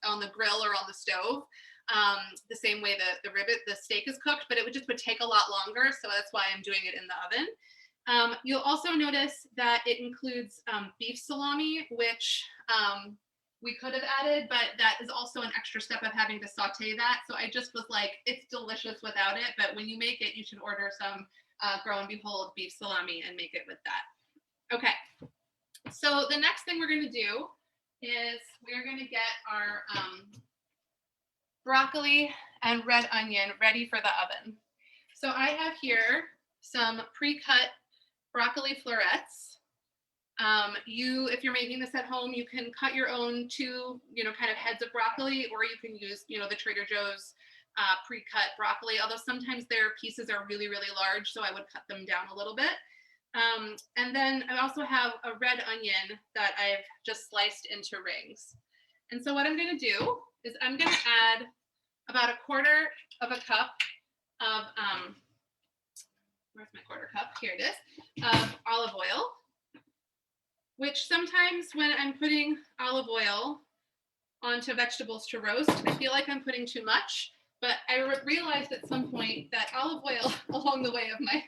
on the grill or on the stove, the same way the steak is cooked, but it would take a lot longer. So that's why I'm doing it in the oven. You'll also notice that it includes beef salami, which we could have added, but that is also an extra step of having to saute that. So I just was like, it's delicious without it, but when you make it, you should order some Grow and Behold beef salami and make it with that. Okay, so the next thing we're going to do is we're going to get our broccoli and red onion ready for the oven. So I have here some pre-cut broccoli florets. If you're making this at home, you can cut your own two, kind of heads of broccoli, or you can use, the Trader Joe's pre-cut broccoli, although sometimes their pieces are really, really large, so I would cut them down a little bit. And then I also have a red onion that I've just sliced into rings. And so what I'm going to do is I'm going to add about a quarter of a cup of, where's my quarter cup? Here it is, of olive oil, which sometimes when I'm putting olive oil onto vegetables to roast, I feel like I'm putting too much. But I realized at some point that olive oil, along the way of my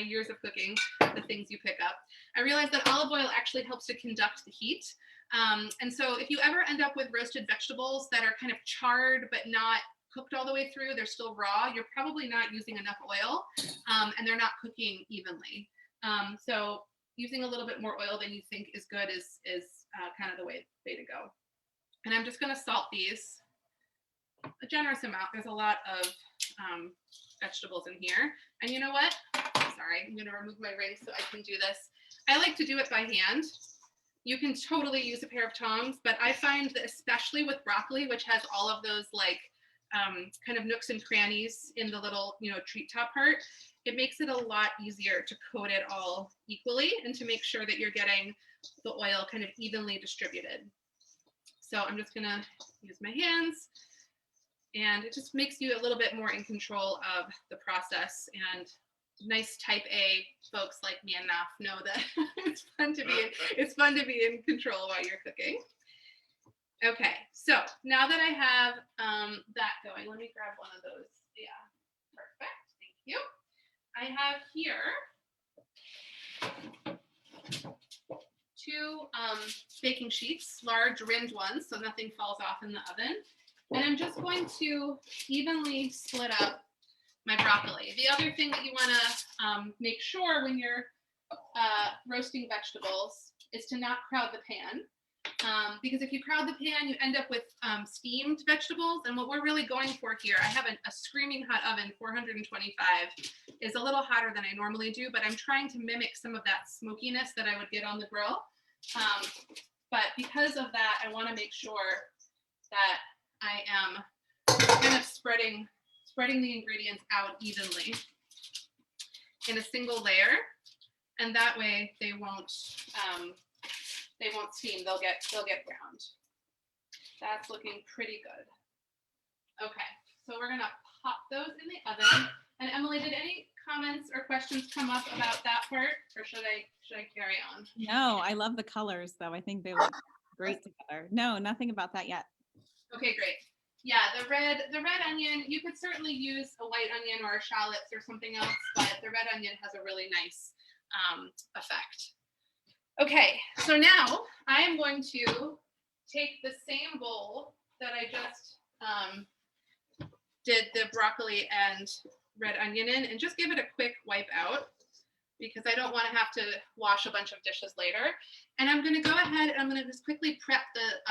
years of cooking, the things you pick up, I realized that olive oil actually helps to conduct the heat. And so if you ever end up with roasted vegetables that are kind of charred but not cooked all the way through, they're still raw, you're probably not using enough oil, and they're not cooking evenly. So using a little bit more oil than you think is good is kind of the way to go. And I'm just going to salt these a generous amount. There's a lot of vegetables in here. And you know what? Sorry, I'm going to remove my rings so I can do this. I like to do it by hand. You can totally use a pair of tongs, but I find that especially with broccoli, which has all of those like kind of nooks and crannies in the little, treat top part, it makes it a lot easier to coat it all equally and to make sure that you're getting the oil kind of evenly distributed. So I'm just going to use my hands. And it just makes you a little bit more in control of the process. And nice type A folks like me and Naf know that it's fun to be in control while you're cooking. Okay, so now that I have that going, let me grab one of those. Yeah, perfect. Thank you. I have here two baking sheets, large rimmed ones, so nothing falls off in the oven. And I'm just going to evenly split up my broccoli. The other thing that you want to make sure when you're roasting vegetables is to not crowd the pan. Because if you crowd the pan, you end up with steamed vegetables. And what we're really going for here, I have a screaming hot oven, 425, is a little hotter than I normally do, but I'm trying to mimic some of that smokiness that I would get on the grill. But because of that, I want to make sure that I am kind of spreading the ingredients out evenly in a single layer, and that way they won't steam. They'll get browned. That's looking pretty good. Okay, so we're gonna pop those in the oven. And Emily, did any comments or questions come up about that part, or should I carry on? No, I love the colors though. I think they look great together. No, nothing about that yet. Okay, great. Yeah, the red onion, you could certainly use a white onion or shallots or something else, but the red onion has a really nice effect. Okay, so now I am going to take the same bowl that I just did the broccoli and red onion in and just give it a quick wipe out because I don't want to have to wash a bunch of dishes later. And I'm going to go ahead and I'm going to just quickly prep the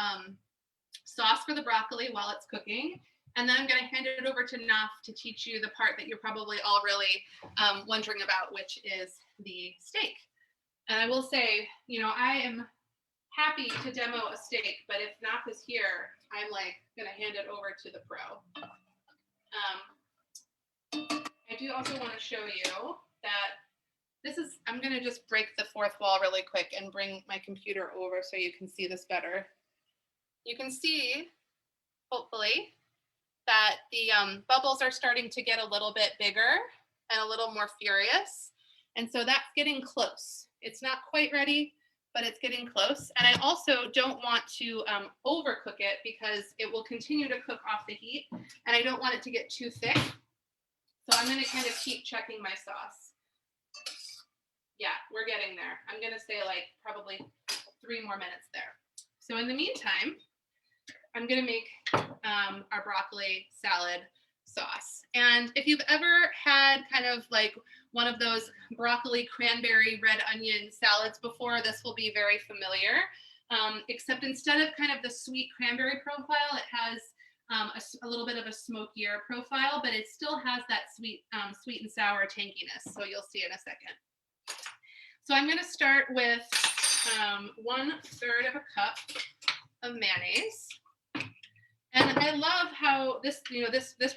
sauce for the broccoli while it's cooking. And then I'm going to hand it over to Naf to teach you the part that you're probably all really wondering about, which is the steak. And I will say, I am happy to demo a steak, but if Naf is here, I'm like going to hand it over to the pro. I do also want to show you that I'm going to just break the fourth wall really quick and bring my computer over so you can see this better. You can see, hopefully, that the bubbles are starting to get a little bit bigger and a little more furious. And so that's getting close. It's not quite ready, but it's getting close. And I also don't want to overcook it because it will continue to cook off the heat, and I don't want it to get too thick. So I'm going to kind of keep checking my sauce. Yeah, we're getting there. I'm going to say like probably 3 more minutes there. So in the meantime, I'm going to make our broccoli salad sauce. And if you've ever had kind of like one of those broccoli, cranberry, red onion salads before, this will be very familiar. Except instead of kind of the sweet cranberry profile, it has a little bit of a smokier profile, but it still has that sweet and sour tanginess. So you'll see in a second. So I'm going to start with 1/3 of a cup of mayonnaise. And I love how this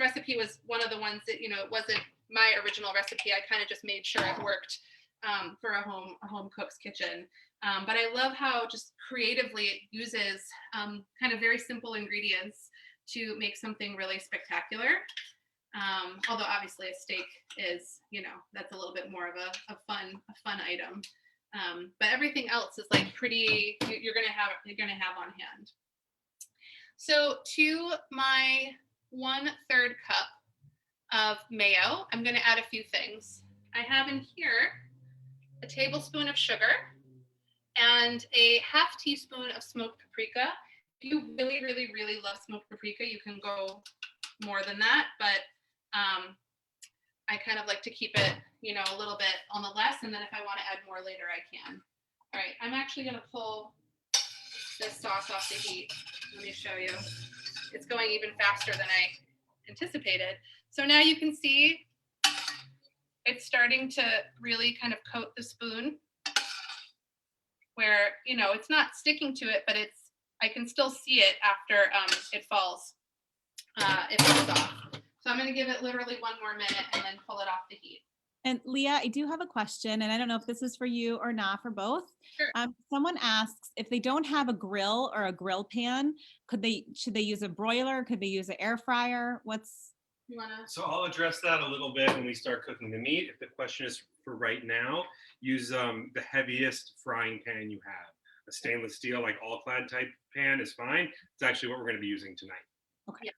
recipe was one of the ones that, it wasn't my original recipe. I kind of just made sure it worked for a home cook's kitchen. But I love how just creatively it uses kind of very simple ingredients to make something really spectacular. Although obviously a steak is, that's a little bit more of a fun item. But everything else is like pretty, you're gonna have on hand. So to my 1/3 cup of mayo, I'm gonna add a few things. I have in here a tablespoon of sugar and a 1/2 teaspoon of smoked paprika. If you really, really, really love smoked paprika, you can go more than that, but I kind of like to keep it, a little bit on the less, and then if I want to add more later, I can. All right, I'm actually going to pull this sauce off the heat. Let me show you. It's going even faster than I anticipated. So now you can see it's starting to really kind of coat the spoon where, it's not sticking to it, but I can still see it after it falls off. So I'm going to give it literally 1 more minute and then pull it off the heat. And Leah, I do have a question, and I don't know if this is for you or not, for both. Sure. Someone asks if they don't have a grill or a grill pan, should they use a broiler? Could they use an air fryer? So I'll address that a little bit when we start cooking the meat. If the question is for right now, use the heaviest frying pan you have. A stainless steel, like all-clad type pan is fine. It's actually what we're going to be using tonight. Okay.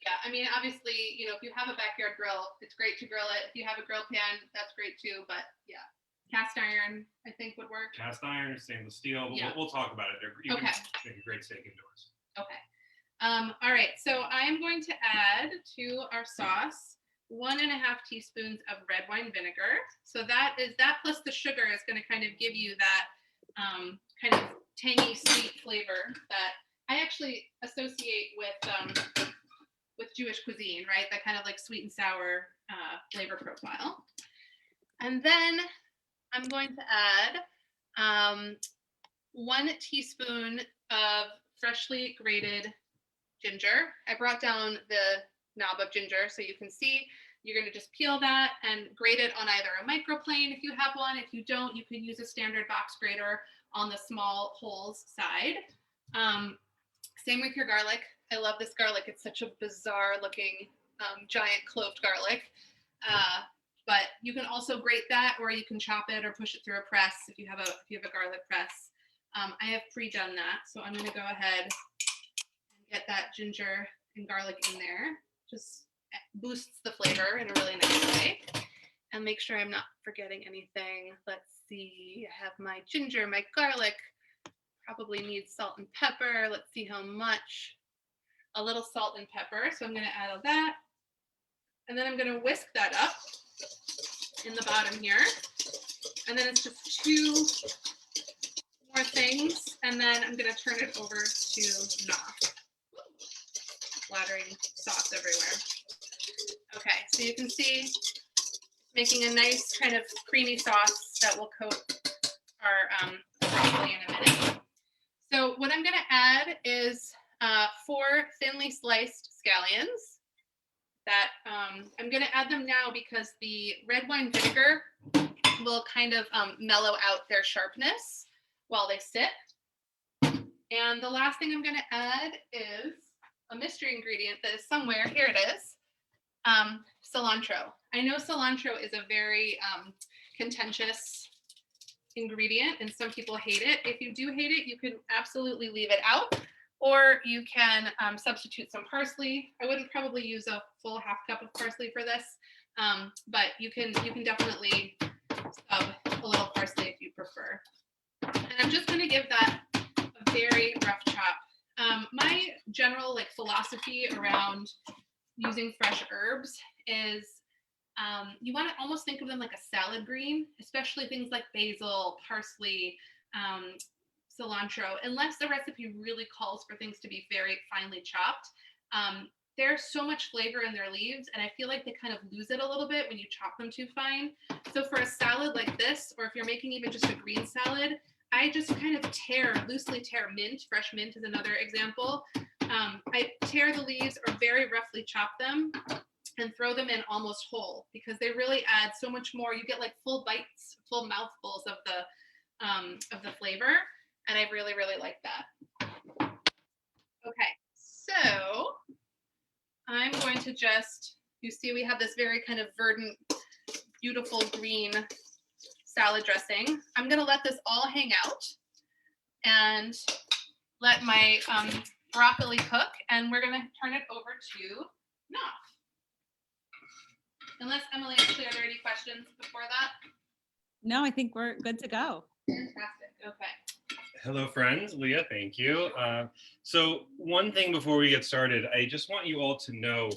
Yeah, I mean, obviously, if you have a backyard grill, it's great to grill it. If you have a grill pan, that's great too. But yeah, cast iron, I think, would work. Cast iron, stainless steel. Yeah. We'll talk about it. You can make a great steak indoors. Okay. All right. So I'm going to add to our sauce 1.5 teaspoons of red wine vinegar. So that plus the sugar is going to kind of give you that kind of tangy, sweet flavor that I actually associate with Jewish cuisine, right? That kind of like sweet and sour flavor profile. And then I'm going to add 1 teaspoon of freshly grated ginger. I brought down the knob of ginger so you can see. You're going to just peel that and grate it on either a microplane if you have one. If you don't, you can use a standard box grater on the small holes side. Same with your garlic. I love this garlic. It's such a bizarre looking giant cloved garlic. But you can also grate that, or you can chop it or push it through a press if you have a garlic press. I have pre-done that, so I'm going to go ahead and get that ginger and garlic in there. Just boosts the flavor in a really nice way. And make sure I'm not forgetting anything. Let's see. I have my ginger, my garlic. Probably needs salt and pepper. Let's see how much. A little salt and pepper. So I'm going to add all that. And then I'm going to whisk that up in the bottom here. And then it's just 2 more things. And then I'm going to turn it over to Naft. Splattering sauce everywhere. Okay, so you can see making a nice kind of creamy sauce that will coat our broccoli in a minute. So what I'm going to add is 4 thinly sliced scallions that I'm going to add them now because the red wine vinegar will kind of mellow out their sharpness while they sit. And the last thing I'm going to add is a mystery ingredient that is somewhere. Here it is. Cilantro. I know cilantro is a very contentious ingredient, and some people hate it. If you do hate it, you can absolutely leave it out, or you can substitute some parsley. I wouldn't probably use a full half cup of parsley for this, but you can definitely sub a little parsley if you prefer. And I'm just going to give that a very rough chop. My general philosophy around using fresh herbs is you want to almost think of them like a salad green, especially things like basil, parsley, cilantro. Unless the recipe really calls for things to be very finely chopped, there's so much flavor in their leaves, and I feel like they kind of lose it a little bit when you chop them too fine. So for a salad like this, or if you're making even just a green salad, I just kind of loosely tear mint. Fresh mint is another example. I tear the leaves or very roughly chop them and throw them in almost whole, because they really add so much more. You get like full bites, full mouthfuls of the flavor, and I really, really like that. Okay, so I'm going to you see we have this very kind of verdant, beautiful green salad dressing. I'm going to let this all hang out and let my broccoli cook, and we're going to turn it over to Naf. Unless, Emily, actually, are there any questions before that? No, I think we're good to go. Fantastic. Okay. Hello, friends. Leah, thank you. So one thing before we get started, I just want you all to know,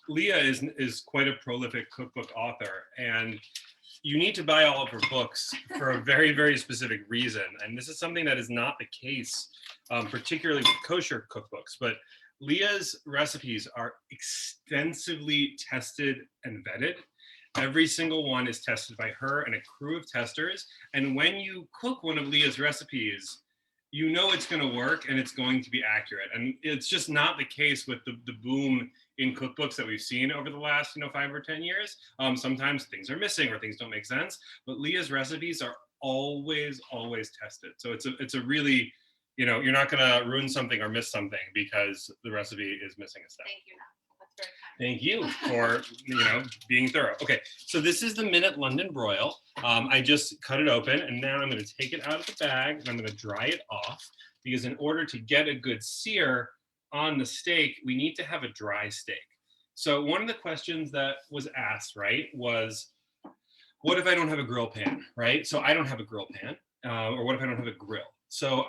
Leah is quite a prolific cookbook author, and you need to buy all of her books for a very, very specific reason. And this is something that is not the case, particularly with kosher cookbooks. But Leah's recipes are extensively tested and vetted. Every single one is tested by her and a crew of testers. And when you cook one of Leah's recipes, you know it's going to work and it's going to be accurate. And it's just not the case with the boom in cookbooks that we've seen over the last 5 or 10 years. Sometimes things are missing or things don't make sense, but Leah's recipes are always tested. So it's a really, you're not going to ruin something or miss something because the recipe is missing a step. Thank you, Naf. That's very kind. Thank you for being thorough. Okay, so this is the Minute London broil. I just cut it open, and now I'm going to take it out of the bag and I'm going to dry it off, because in order to get a good sear on the steak, we need to have a dry steak. So one of the questions that was asked, right, was, what if I don't have a grill pan, right? So I don't have a grill pan, or what if I don't have a grill? So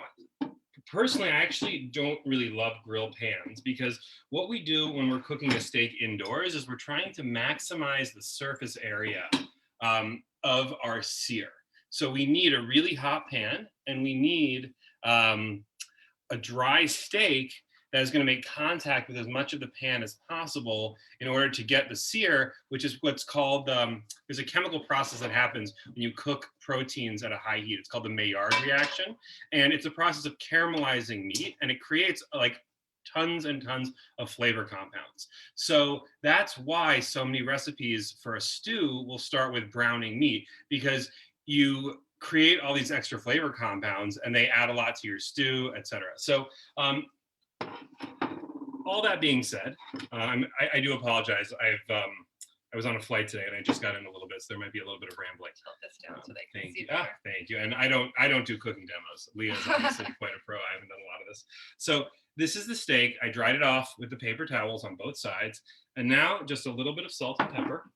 personally, I actually don't really love grill pans, because what we do when we're cooking a steak indoors is we're trying to maximize the surface area of our sear. So we need a really hot pan, and we need a dry steak that is going to make contact with as much of the pan as possible in order to get the sear, which is what's called, there's a chemical process that happens when you cook proteins at a high heat. It's called the Maillard reaction. And it's a process of caramelizing meat, and it creates like tons and tons of flavor compounds. So that's why so many recipes for a stew will start with browning meat, because you create all these extra flavor compounds and they add a lot to your stew, etc. So all that being said, I do apologize. I was on a flight today and I just got in a little bit, so there might be a little bit of rambling. Tilt this down so they can Thank see you. better. Thank you. And I don't do cooking demos. Leah's obviously quite a pro. I haven't done a lot of this. So this is the steak. I dried it off with the paper towels on both sides, and now just a little bit of salt and pepper.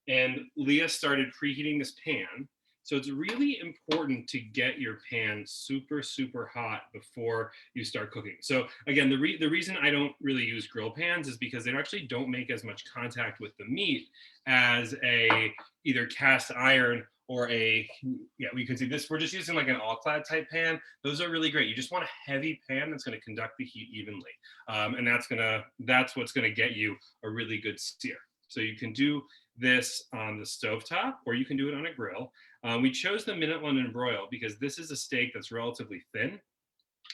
And Leah started preheating this pan. So it's really important to get your pan super, super hot before you start cooking. So again, the reason I don't really use grill pans is because they actually don't make as much contact with the meat as a either cast iron or we can see this. We're just using like an all-clad type pan. Those are really great. You just want a heavy pan that's going to conduct the heat evenly, and that's what's going to get you a really good sear. So you can do this on the stovetop, or you can do it on a grill. We chose the Minute London broil because this is a steak that's relatively thin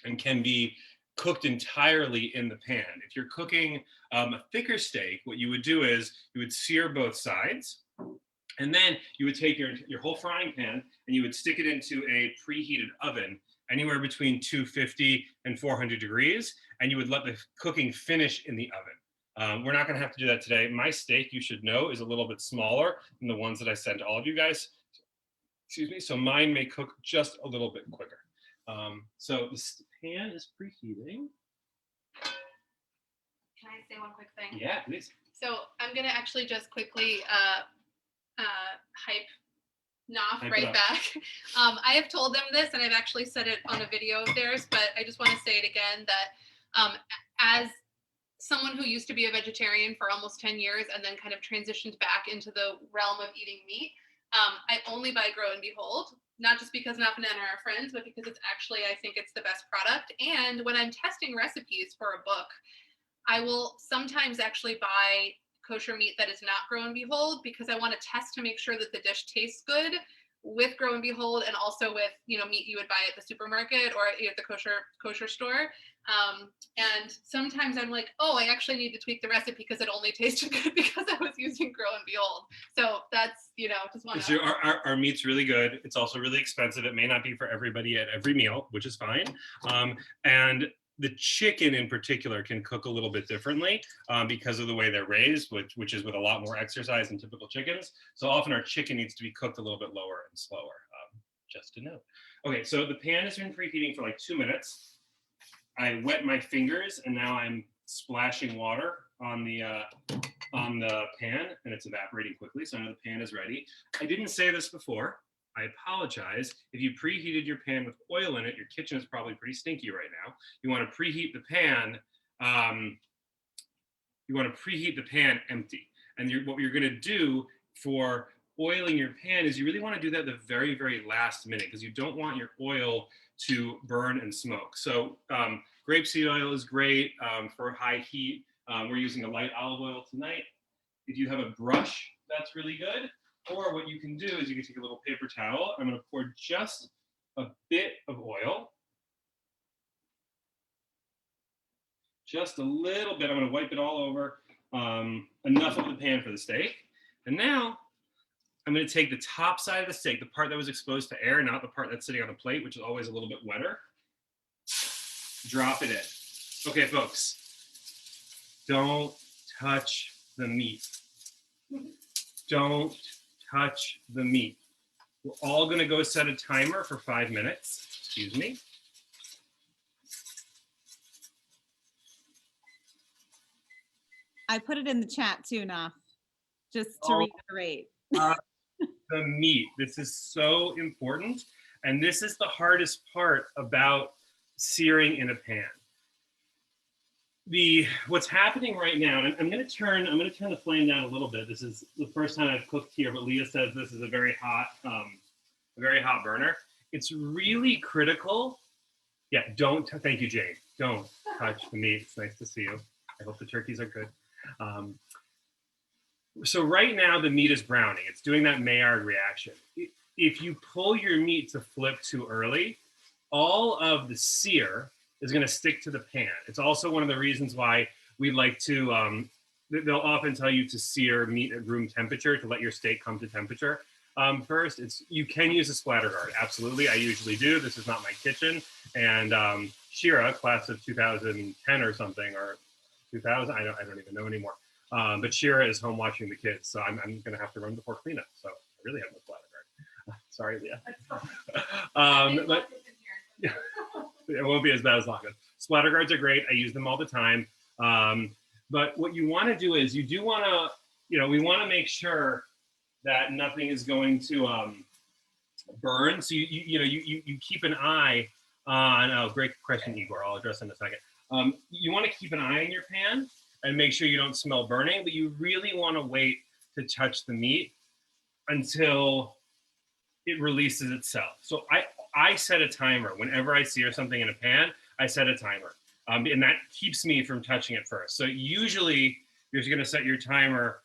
and can be cooked entirely in the pan. If you're cooking a thicker steak, what you would do is you would sear both sides, and then you would take your whole frying pan and you would stick it into a preheated oven, anywhere between 250 and 400 degrees, and you would let the cooking finish in the oven. We're not going to have to do that today. My steak, you should know, is a little bit smaller than the ones that I sent all of you guys. excuse me, so mine may cook just a little bit quicker. So this pan is preheating. Can I say one quick thing? Yeah, please. So I'm gonna actually just quickly hype Hype it right up. back. I have told them this, and I've actually said it on a video of theirs, but I just want to say it again that as someone who used to be a vegetarian for almost 10 years and then kind of transitioned back into the realm of eating meat, I only buy Grow and Behold, not just because Naftali and I are friends, but because it's actually, I think it's the best product. And when I'm testing recipes for a book, I will sometimes actually buy kosher meat that is not Grow and Behold because I want to test to make sure that the dish tastes good with Grow and Behold and also with meat you would buy at the supermarket or at the kosher store. And sometimes I'm like, oh, I actually need to tweak the recipe because it only tasted good because I was using Grow and Behold. So that's just want So to. our meat's really good. It's also really expensive. It may not be for everybody at every meal, which is fine. And the chicken in particular can cook a little bit differently because of the way they're raised, which is with a lot more exercise than typical chickens. So often our chicken needs to be cooked a little bit lower and slower, just to note. Okay, so the pan has been preheating for like 2 minutes. I wet my fingers and now I'm splashing water on the pan and it's evaporating quickly. So I know the pan is ready. I didn't say this before. I apologize. If you preheated your pan with oil in it, your kitchen is probably pretty stinky right now. You want to preheat the pan. Empty. And what you're going to do for oiling your pan is you really want to do that at the very, very last minute because you don't want your oil to burn and smoke. So grapeseed oil is great for high heat. We're using a light olive oil tonight. If you have a brush, that's really good. Or what you can do is you can take a little paper towel. I'm going to pour just a bit of oil. Just a little bit. I'm going to wipe it all over. Enough of the pan for the steak. And now I'm going to take the top side of the steak, the part that was exposed to air, not the part that's sitting on the plate, which is always a little bit wetter. Drop it in. Okay, folks. Don't touch the meat. Don't touch the meat. We're all going to go set a timer for 5 minutes. Excuse me. I put it in the chat too, Naf, just to reiterate. The meat. This is so important. And this is the hardest part about searing in a pan. What's happening right now, and I'm going to turn the flame down a little bit. This is the first time I've cooked here, but Leah says this is a very hot burner. It's really critical. Yeah, thank you, Jane. Don't touch the meat. It's nice to see you. I hope the turkeys are good. So right now the meat is browning. It's doing that Maillard reaction. If you pull your meat to flip too early, all of the sear is going to stick to the pan. It's also one of the reasons why we like to, they'll often tell you to sear meat at room temperature to let your steak come to temperature. First, you can use a splatter guard. Absolutely, I usually do. This is not my kitchen. And Shira, class of 2010 or something, or 2000, I don't even know anymore. But Shira is home watching the kids, so I'm going to have to run before cleanup. So I really have no splatter guard. Sorry, Leah. But it won't be as bad as Lachlan. Splatter guards are great. I use them all the time. But what you want to do is we want to make sure that nothing is going to burn. So you keep an eye on. Oh, great question, Igor. I'll address in a second. You want to keep an eye on your pan and make sure you don't smell burning, but you really want to wait to touch the meat until it releases itself. So I set a timer. Whenever I sear something in a pan, I set a timer. And that keeps me from touching it first. So usually you're going to set your timer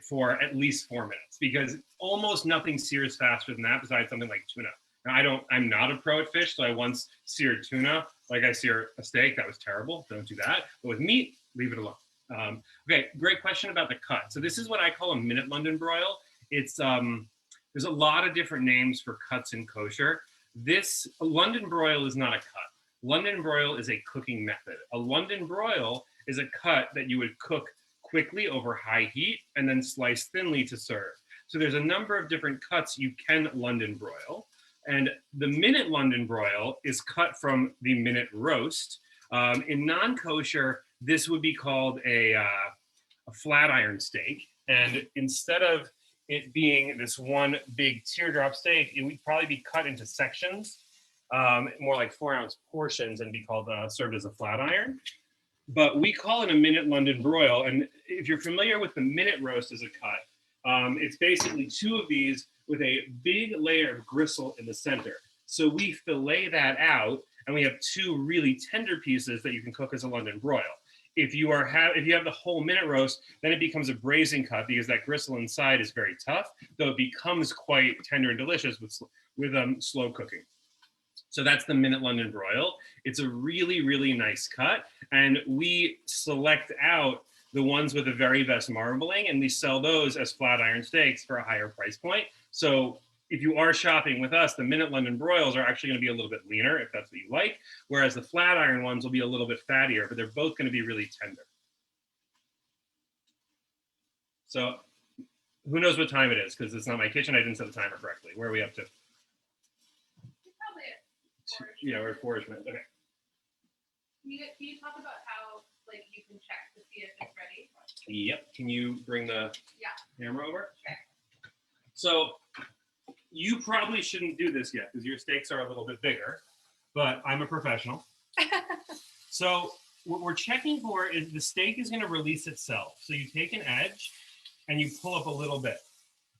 for at least 4 minutes because almost nothing sears faster than that besides something like tuna. Now I'm not a pro at fish, so I once seared tuna like I sear a steak. That was terrible. Don't do that. But with meat, leave it alone. Okay, great question about the cut. So this is what I call a minute London broil. It's there's a lot of different names for cuts in kosher. This London broil is not a cut. London broil is a cooking method. A London broil is a cut that you would cook quickly over high heat and then slice thinly to serve. So there's a number of different cuts you can London broil. And the minute London broil is cut from the minute roast. In non-kosher, this would be called a flat iron steak. And instead of it being this one big teardrop steak, it would probably be cut into sections, more like 4-ounce portions, and be called served as a flat iron. But we call it a minute London broil. And if you're familiar with the minute roast as a cut, it's basically 2 of these with a big layer of gristle in the center. So we fillet that out, and we have 2 really tender pieces that you can cook as a London broil. If you have the whole minute roast, then it becomes a braising cut because that gristle inside is very tough, though it becomes quite tender and delicious with slow cooking. So that's the minute London broil. It's a really, really nice cut, and we select out the ones with the very best marbling, and we sell those as flat iron steaks for a higher price point. So if you are shopping with us, the minute London broils are actually going to be a little bit leaner if that's what you like, whereas the flat iron ones will be a little bit fattier, but they're both going to be really tender. So who knows what time it is, because it's not my kitchen. I didn't set the timer correctly. Where are we up to? Probably at 4-ish. Yeah, we're at 4-ish minutes. Okay. Can you talk about how you can check to see if it's ready? Yep. Can you bring the camera over? Okay. So you probably shouldn't do this yet because your steaks are a little bit bigger, but I'm a professional. So what we're checking for is the steak is going to release itself. So you take an edge and you pull up a little bit.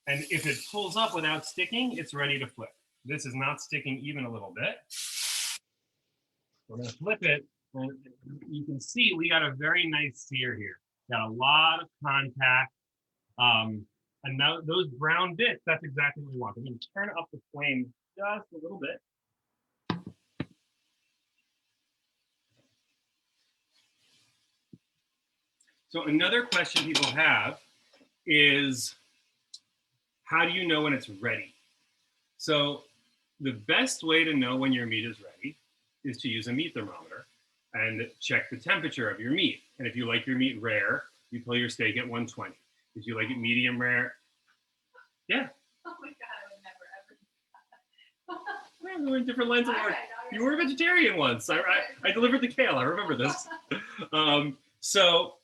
And if it pulls up without sticking, it's ready to flip. This is not sticking even a little bit. We're going to flip it. And you can see we got a very nice sear here. Got a lot of contact. And now those brown bits, that's exactly what we want. We're going to turn up the flame just a little bit. So another question people have is, how do you know when it's ready? So the best way to know when your meat is ready is to use a meat thermometer and check the temperature of your meat. And if you like your meat rare, you pull your steak at 120. If you like it medium rare, yeah. Oh my God, I would never ever do Well, we're in different lines of work. Alright. You were a vegetarian once. I delivered the kale. I remember this. So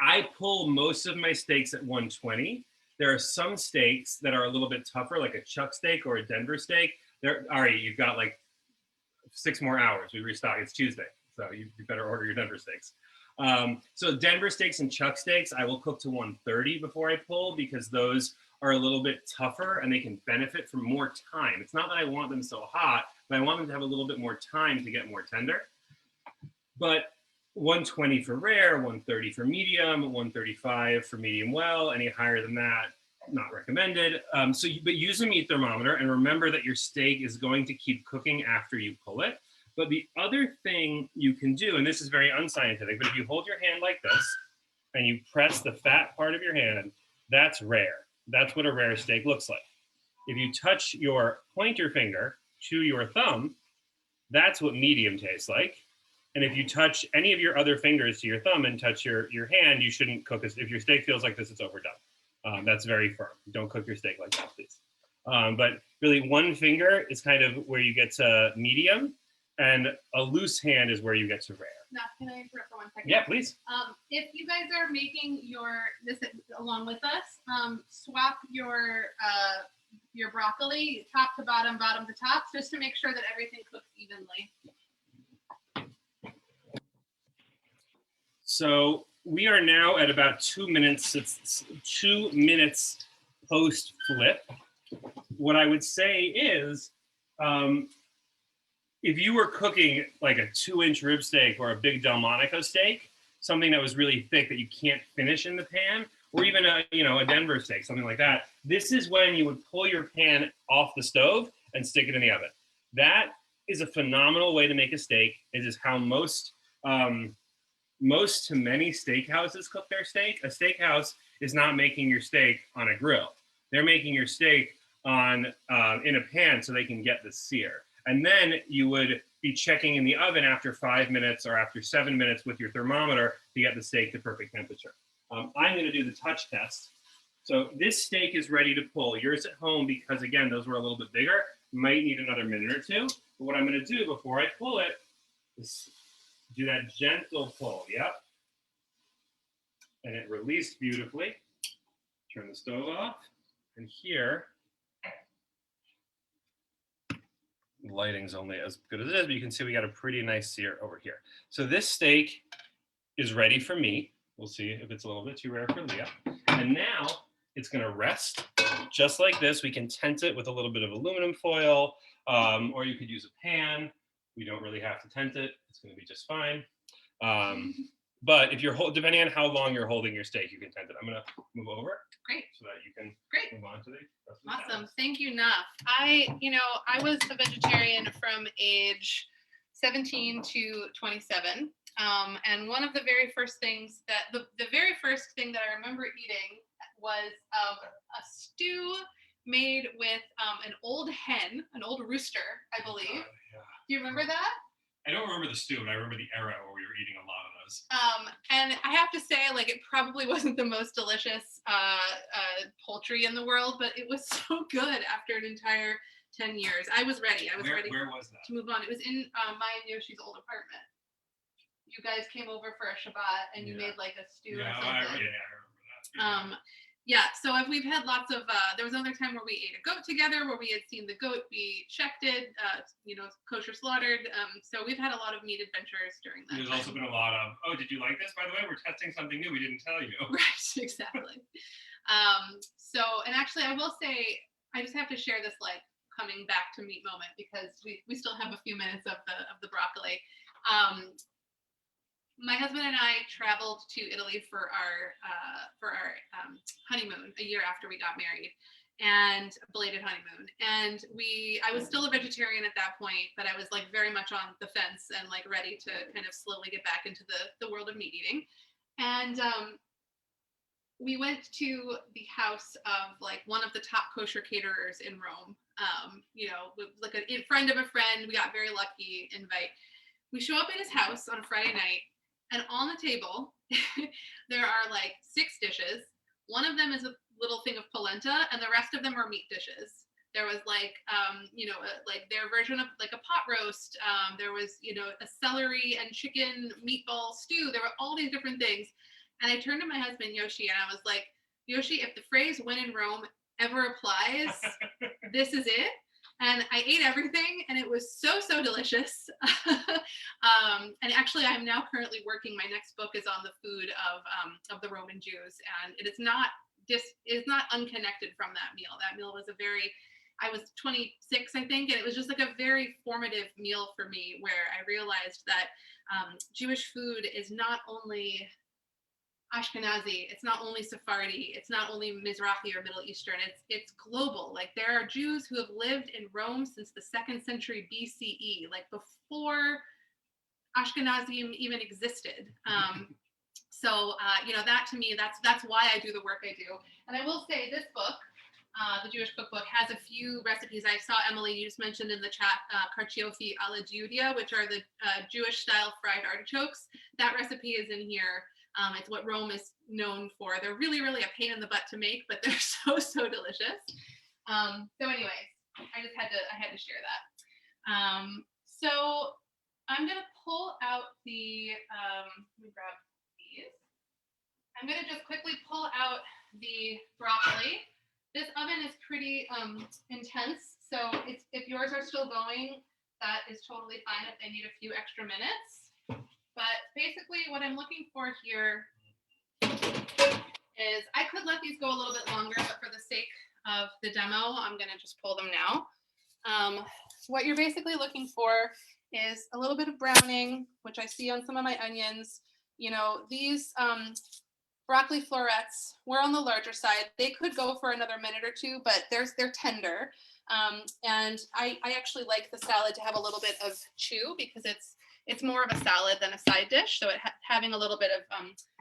I pull most of my steaks at 120. There are some steaks that are a little bit tougher, like a chuck steak or a Denver steak. Ari, you've got like 6 more hours. We restock. It's Tuesday, so you better order your Denver steaks. So Denver steaks and chuck steaks, I will cook to 130 before I pull because those are a little bit tougher and they can benefit from more time. It's not that I want them so hot, but I want them to have a little bit more time to get more tender. But 120 for rare, 130 for medium, 135 for medium well. Any higher than that, not recommended. But use a meat thermometer and remember that your steak is going to keep cooking after you pull it. But the other thing you can do, and this is very unscientific, but if you hold your hand like this and you press the fat part of your hand, that's rare. That's what a rare steak looks like. If you touch your pointer finger to your thumb, that's what medium tastes like. And if you touch any of your other fingers to your thumb and touch your hand, you shouldn't cook it. If your steak feels like this, it's overdone. That's very firm. Don't cook your steak like that, please. But really, one finger is kind of where you get to medium, and a loose hand is where you get to rare. Now, can I interrupt for 1 second? Yeah, please. If you guys are making this along with us, swap your broccoli top to bottom, bottom to top, just to make sure that everything cooks evenly. So we are now at about 2 minutes. It's 2 minutes post flip. What I would say is, if you were cooking like a 2-inch rib steak or a big Delmonico steak, something that was really thick that you can't finish in the pan, or even a Denver steak, something like that, this is when you would pull your pan off the stove and stick it in the oven. That is a phenomenal way to make a steak. It is how most to many steakhouses cook their steak. A steakhouse is not making your steak on a grill. They're making your steak in a pan so they can get the sear. And then you would be checking in the oven after 5 minutes or after 7 minutes with your thermometer to get the steak to perfect temperature. I'm going to do the touch test. So this steak is ready to pull. Yours at home, because again, those were a little bit bigger, might need another minute or two. But what I'm going to do before I pull it is do that gentle pull. Yep. And it released beautifully. Turn the stove off. And here, the lighting's only as good as it is, but you can see we got a pretty nice sear over here. So this steak is ready for me. We'll see if it's a little bit too rare for Leah. And now it's going to rest just like this. We can tent it with a little bit of aluminum foil, or you could use a pan. We don't really have to tent it. It's going to be just fine. But if you're depending on how long you're holding your steak, you can tent it. I'm going to move over. Great. So that you can move on to the rest of the Awesome. salad. Thank you, Naf. I was a vegetarian from age 17 to 27. And one of the very first things that the very first thing that I remember eating was a stew made with an old hen, an old rooster, I believe. Yeah. Do you remember that? I don't remember the stew, but I remember the era where we were eating a lot of those. And I have to say, like, it probably wasn't the most delicious poultry in the world, but it was so good after an entire 10 years. I was ready. Where was that? To move on. It was in my and Yoshi's old apartment. You guys came over for a Shabbat and you made like a stew or something. I remember that. So we've had lots of, there was another time where we ate a goat together, where we had seen the goat be shechted, kosher slaughtered. So we've had a lot of meat adventures during that. There's also been a lot of, oh, did you like this? By the way, we're testing something new. We didn't tell you. Right, exactly. And actually I will say, I just have to share this like coming back to meat moment, because we still have a few minutes of the broccoli. My husband and I traveled to Italy for our honeymoon a year after we got married, and belated honeymoon. And I was still a vegetarian at that point, but I was like very much on the fence and like ready to kind of slowly get back into the world of meat eating. And we went to the house of like one of the top kosher caterers in Rome. Like a friend of a friend. We got very lucky invite. We show up at his house on a Friday night. And on the table, there are like 6 dishes. One of them is a little thing of polenta, and the rest of them are meat dishes. There was like, like their version of like a pot roast. There was, a celery and chicken meatball stew. There were all these different things. And I turned to my husband, Yoshi, and I was like, Yoshi, if the phrase "when in Rome" ever applies, this is it. And I ate everything, and it was so delicious. And actually, I'm now currently working. My next book is on the food of the Roman Jews, and it is not unconnected from that meal. That meal was I was 26, I think, and it was just like a very formative meal for me, where I realized that Jewish food is not only Ashkenazi, it's not only Sephardi, it's not only Mizrahi or Middle Eastern, it's global. Like, there are Jews who have lived in Rome since the 2nd century BCE, like before Ashkenazim even existed. That to me, that's why I do the work I do. And I will say, this book, the Jewish cookbook, has a few recipes. I saw, Emily, you just mentioned in the chat, carciofi alla Giudia, which are the Jewish style fried artichokes. That recipe is in here. It's what Rome is known for. They're really a pain in the butt to make, but they're so delicious. So anyways, I had to share that. So I'm gonna pull out the, let me grab these. I'm gonna just quickly pull out the broccoli. This oven is pretty intense, so if yours are still going, that is totally fine if they need a few extra minutes. But basically what I'm looking for here is, I could let these go a little bit longer, but for the sake of the demo, I'm gonna just pull them now. What you're basically looking for is a little bit of browning, which I see on some of my onions. These broccoli florets were on the larger side. They could go for another minute or two, but they're tender. And I actually like the salad to have a little bit of chew, because it's more of a salad than a side dish. So having a little bit of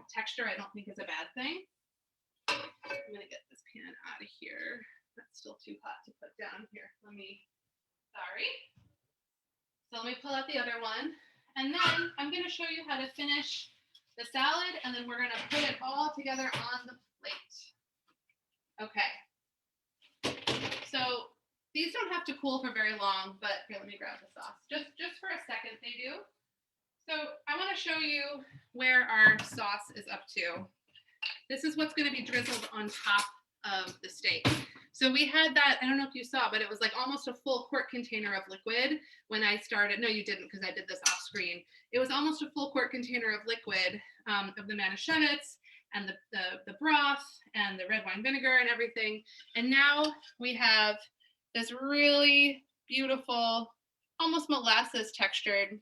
texture, I don't think is a bad thing. I'm gonna get this pan out of here. That's still too hot to put down here. Sorry. So let me pull out the other one. And then I'm gonna show you how to finish the salad, and then we're gonna put it all together on the plate. Okay. So these don't have to cool for very long, but here, let me grab the sauce. Just for a second, they do. So I want to show you where our sauce is up to. This is what's going to be drizzled on top of the steak. So we had that, I don't know if you saw, but it was like almost a full quart container of liquid when I started. No, you didn't, because I did this off screen. It was almost a full quart container of liquid of the manischewitz and the broth and the red wine vinegar and everything. And now we have this really beautiful, almost molasses textured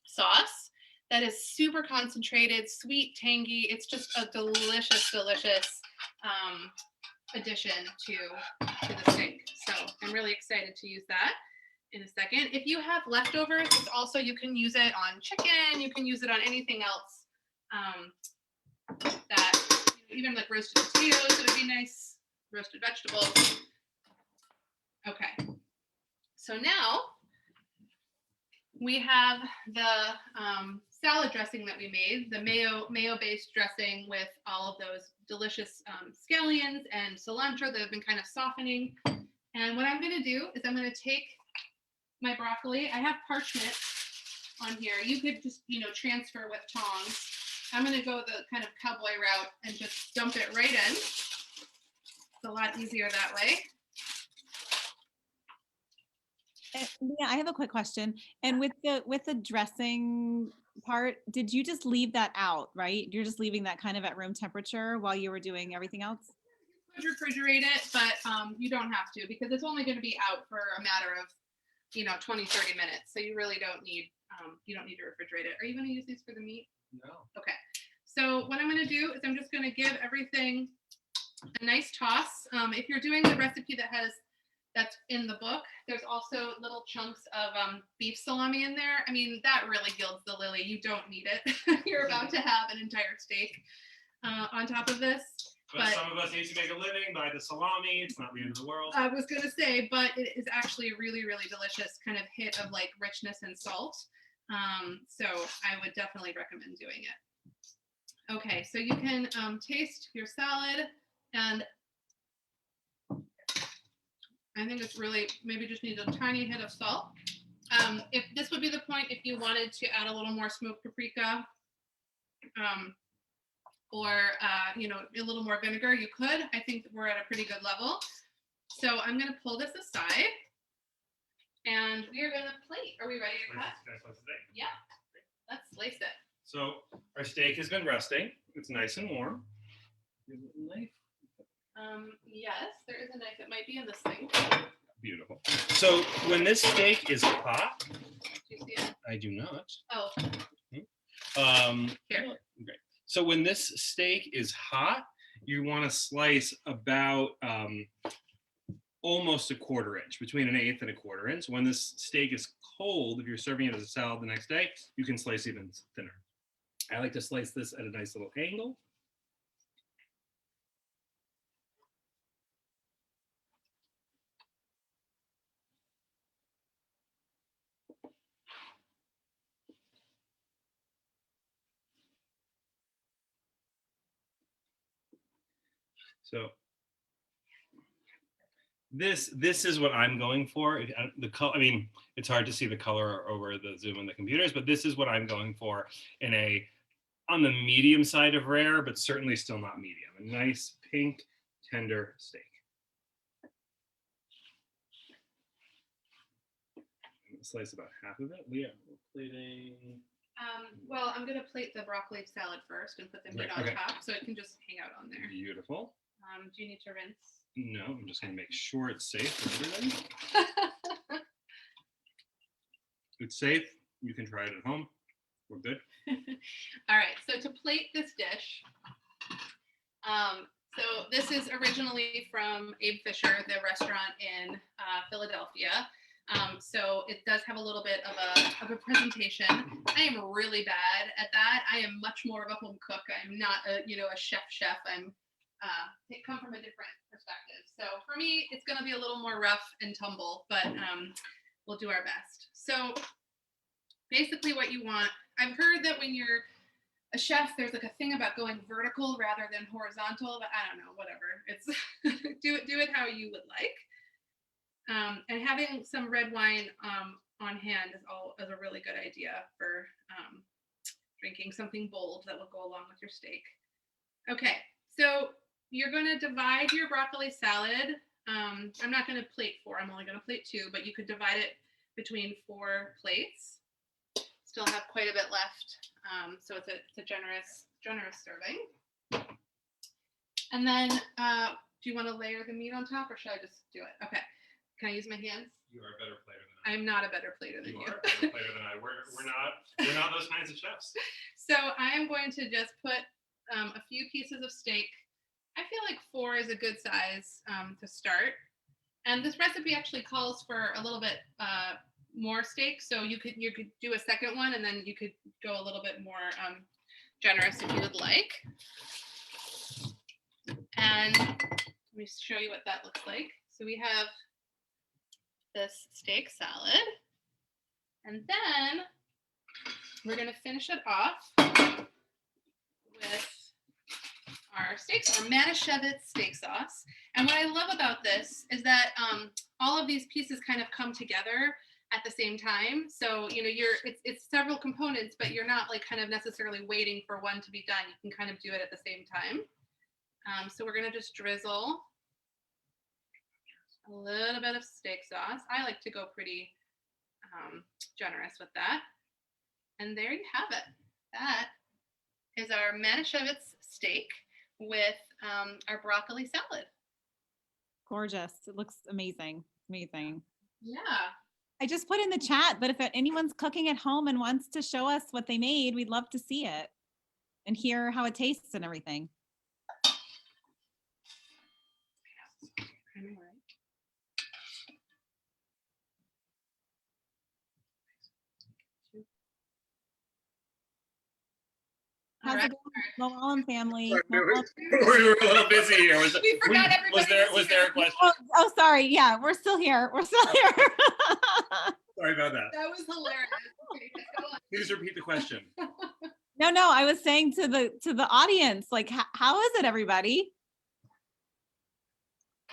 sauce that is super concentrated, sweet, tangy. It's just a delicious, delicious addition to the steak. So I'm really excited to use that in a second. If you have leftovers, it's also, you can use it on chicken, you can use it on anything else that, even like roasted potatoes, it would be nice, roasted vegetables. Okay, so now we have the salad dressing that we made, the mayo-based dressing with all of those delicious scallions and cilantro that have been kind of softening. And what I'm going to do is I'm going to take my broccoli. I have parchment on here. You could just, transfer with tongs. I'm going to go the kind of cowboy route and just dump it right in. It's a lot easier that way. Yeah, I have a quick question. And with the dressing part, did you just leave that out, right? You're just leaving that kind of at room temperature while you were doing everything else? You could refrigerate it, but you don't have to, because it's only going to be out for a matter of 20, 30 minutes. So you really don't need to refrigerate it. Are you going to use these for the meat? No. Okay. So what I'm going to do is I'm just going to give everything a nice toss. If you're doing the recipe that's in the book, there's also little chunks of beef salami in there. I mean, that really gilds the lily. You don't need it. You're about to have an entire steak on top of this. But some of us need to make a living by the salami. It's not the end of the world. I was going to say, but it is actually a really, really delicious kind of hit of like richness and salt. So I would definitely recommend doing it. Okay, so you can taste your salad, and I think it's really, maybe just needs a tiny hit of salt. If this would be the point if you wanted to add a little more smoked paprika, or a little more vinegar, you could. I think we're at a pretty good level. So I'm going to pull this aside, and we are going to plate. Are we ready to cut? Yeah, let's slice it. So our steak has been resting. It's nice and warm. Is it a knife? Yes, there is a knife. It might be in this thing. Beautiful. So when this steak is hot, do you see it? I do not. Oh. Here. Great. So when this steak is hot, you want to slice about almost a 1/4 inch, between 1/8 and a 1/4 inch. When this steak is cold, if you're serving it as a salad the next day, you can slice even thinner. I like to slice this at a nice little angle. So this is what I'm going for. The color, I mean, it's hard to see the color over the Zoom and the computers, but this is what I'm going for on the medium side of rare, but certainly still not medium. A nice pink, tender steak. I'm gonna slice about half of it. Leah, we're plating. Well, I'm going to plate the broccoli salad first and put the meat on top, so it can just hang out on there. Beautiful. Do you need to rinse? No, I'm just going to make sure it's safe for everybody. It's safe. You can try it at home. We're good. All right. So to plate this dish, so this is originally from Abe Fisher, the restaurant in Philadelphia. So it does have a little bit of a presentation. I am really bad at that. I am much more of a home cook. I'm not a chef. I'm come from a different perspective. So for me, it's going to be a little more rough and tumble, but we'll do our best. So basically what you want, I've heard that when you're a chef, there's like a thing about going vertical rather than horizontal, but I don't know, whatever. It's do it how you would like. And having some red wine on hand is a really good idea for drinking something bold that will go along with your steak. Okay, so you're going to divide your broccoli salad. I'm not going to plate 4. I'm only going to plate 2, but you could divide it between 4 plates. Still have quite a bit left, so it's a generous serving. And then, do you want to layer the meat on top, or should I just do it? Okay. Can I use my hands? You are a better player than I. I'm not a better plater than you. You are a better player than I. We're not those kinds of chefs. So I am going to just put a few pieces of steak. I feel like 4 is a good size to start. And this recipe actually calls for a little bit more steak. So you could do a second one, and then you could go a little bit more generous if you would like. And let me show you what that looks like. So we have this steak salad, and then we're going to finish it off with our Manischewitz steak sauce. And what I love about this is that all of these pieces kind of come together at the same time. So it's several components, but you're not like kind of necessarily waiting for one to be done. You can kind of do it at the same time. So we're going to just drizzle a little bit of steak sauce. I like to go pretty generous with that. And there you have it. That is our Manischewitz steak with our broccoli salad. Gorgeous. It looks amazing. Amazing. Yeah. I just put in the chat, but if anyone's cooking at home and wants to show us what they made, we'd love to see it and hear how it tastes and everything. How's it going? Alum family. We were a little busy here. We forgot everybody. Was there a question? Oh, sorry. Yeah, we're still here. Sorry about that. That was hilarious. Okay, go on. Please repeat the question. No, I was saying to the audience, like, how is it, everybody?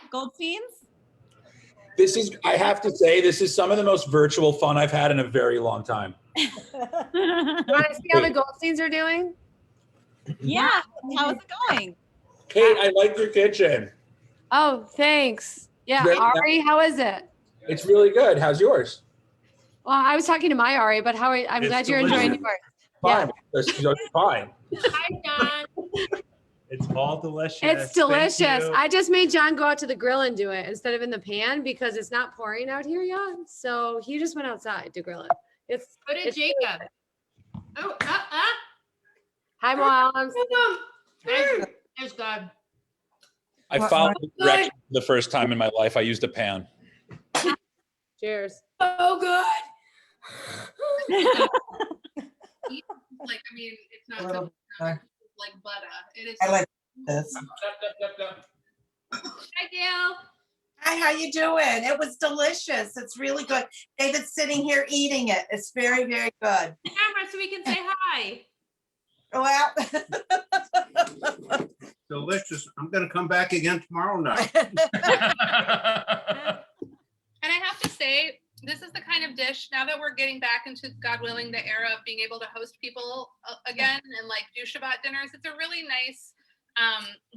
Goldsteins? I have to say, this is some of the most virtual fun I've had in a very long time. You want to see how the Goldsteins are doing? Yeah. How is it going? Kate, I like your kitchen. Oh, thanks. Yeah, Very Ari, how is it? It's really good. How's yours? Well, I was talking to my Ari, but I'm It's glad you're enjoying delicious. yours. Fine. That's fine. Hi, John. It's all delicious. It's delicious. I just made John go out to the grill and do it instead of in the pan because it's not pouring out here yet. So he just went outside to grill it. So did Jacob. Oh, Hi, Moms. It's good. I followed directions the first time in my life I used a pan. Cheers. So good. Like, I mean, it's not so, like butter. It is. I like this. Hi, Gail. Hi, how you doing? It was delicious. It's really good. David's sitting here eating it. It's very, very good. Camera so we can say hi. Well, Delicious. I'm gonna come back again tomorrow night. And I have to say, this is the kind of dish, now that we're getting back into, God willing, the era of being able to host people again and like do Shabbat dinners, it's a really nice